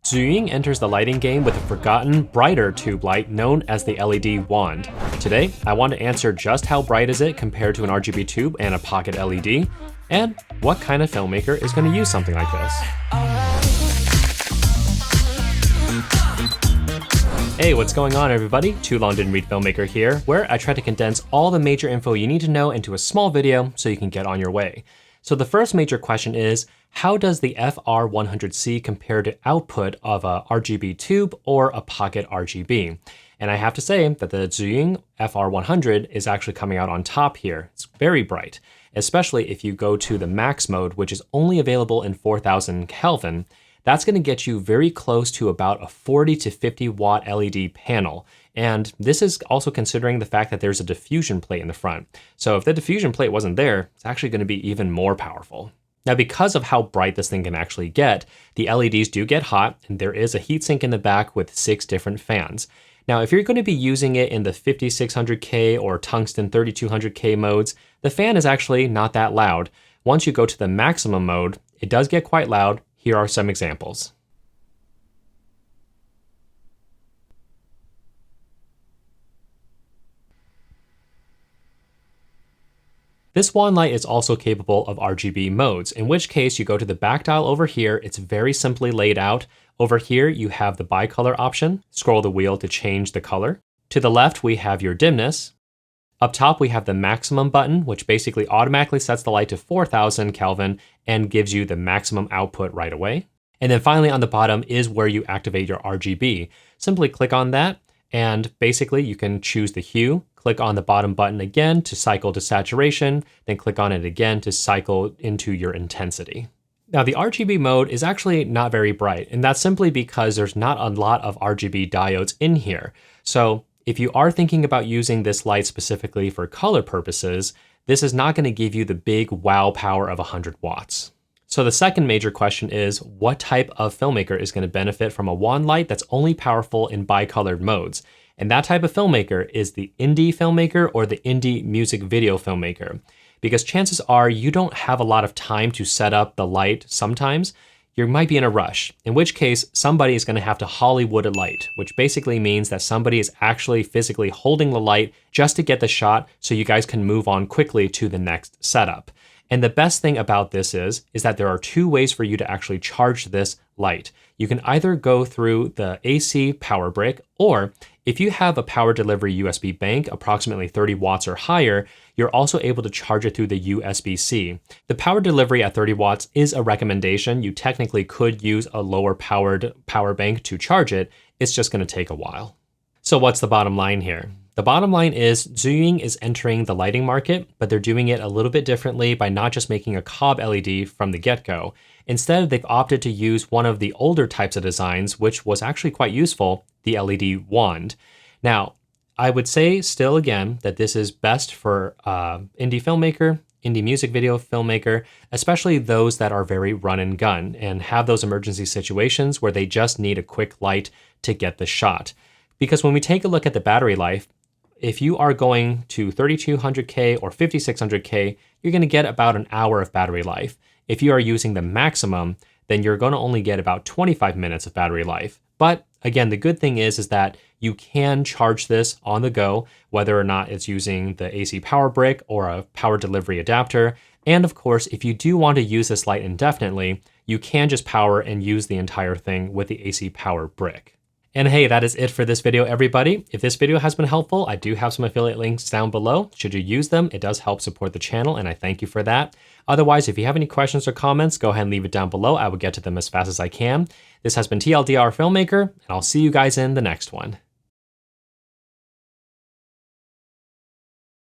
Zhiyun enters the lighting game with a forgotten, brighter tube light known as the LED wand. Today, I want to answer just how bright is it compared to an RGB tube and a pocket LED, and what kind of filmmaker is going to use something like this. Hey, what's going on everybody? Too Long Didn't Read Filmmaker here, where I try to condense all the major info you need to know into a small video so you can get on your way. So the first major question is, how does the FR100C compare to output of a RGB tube or a pocket RGB? And I have to say that the Zhiyun FR100 is actually coming out on top here. It's very bright, especially if you go to the max mode, which is only available in 4000 Kelvin. That's going to get you very close to about a 40 to 50 watt LED panel. And this is also considering the fact that there's a diffusion plate in the front. So if the diffusion plate wasn't there, it's actually going to be even more powerful. Now, because of how bright this thing can actually get, the LEDs do get hot, and there is a heatsink in the back with 6 different fans. Now, if you're going to be using it in the 5600K or tungsten 3200K modes, the fan is actually not that loud. Once you go to the maximum mode, it does get quite loud. Here are some examples. This wand light is also capable of RGB modes, in which case you go to the back dial over here. It's very simply laid out. Over here, you have the bicolor option. Scroll the wheel to change the color. To the left, we have your dimness. Up top, we have the maximum button, which basically automatically sets the light to 4000 Kelvin and gives you the maximum output right away. And then finally on the bottom is where you activate your RGB. Simply click on that, and basically you can choose the hue. Click on the bottom button again to cycle to saturation, then click on it again to cycle into your intensity. Now the RGB mode is actually not very bright, and that's simply because there's not a lot of RGB diodes in here. So if you are thinking about using this light specifically for color purposes, this is not going to give you the big wow power of 100 watts. So the second major question is, what type of filmmaker is going to benefit from a wand light that's only powerful in bicolored modes? And that type of filmmaker is the indie filmmaker or the indie music video filmmaker. Because chances are you don't have a lot of time to set up the light sometimes. You might be in a rush, in which case somebody is going to have to Hollywood a light, which basically means that somebody is actually physically holding the light just to get the shot so you guys can move on quickly to the next setup. And the best thing about this is that there are 2 ways for you to actually charge this light. You can either go through the AC power brick, or if you have a power delivery USB bank, approximately 30 watts or higher, you're also able to charge it through the USB-C. The power delivery at 30 watts is a recommendation. You technically could use a lower powered power bank to charge it. It's just going to take a while. So what's the bottom line here? The bottom line is Zhiyun is entering the lighting market, but they're doing it a little bit differently by not just making a cob LED from the get-go. Instead, they've opted to use one of the older types of designs, which was actually quite useful, the LED wand. Now, I would say still again that this is best for indie filmmaker, indie music video filmmaker, especially those that are very run and gun and have those emergency situations where they just need a quick light to get the shot. Because when we take a look at the battery life, if you are going to 3200K or 5600K, you're going to get about an hour of battery life. If you are using the maximum, then you're going to only get about 25 minutes of battery life. But again, the good thing is that you can charge this on the go, whether or not it's using the AC power brick or a power delivery adapter. And of course, if you do want to use this light indefinitely, you can just power and use the entire thing with the AC power brick. And hey, that is it for this video, everybody. If this video has been helpful, I do have some affiliate links down below. Should you use them, it does help support the channel, and I thank you for that. Otherwise, if you have any questions or comments, go ahead and leave it down below. I will get to them as fast as I can. This has been TLDR Filmmaker, and I'll see you guys in the next one.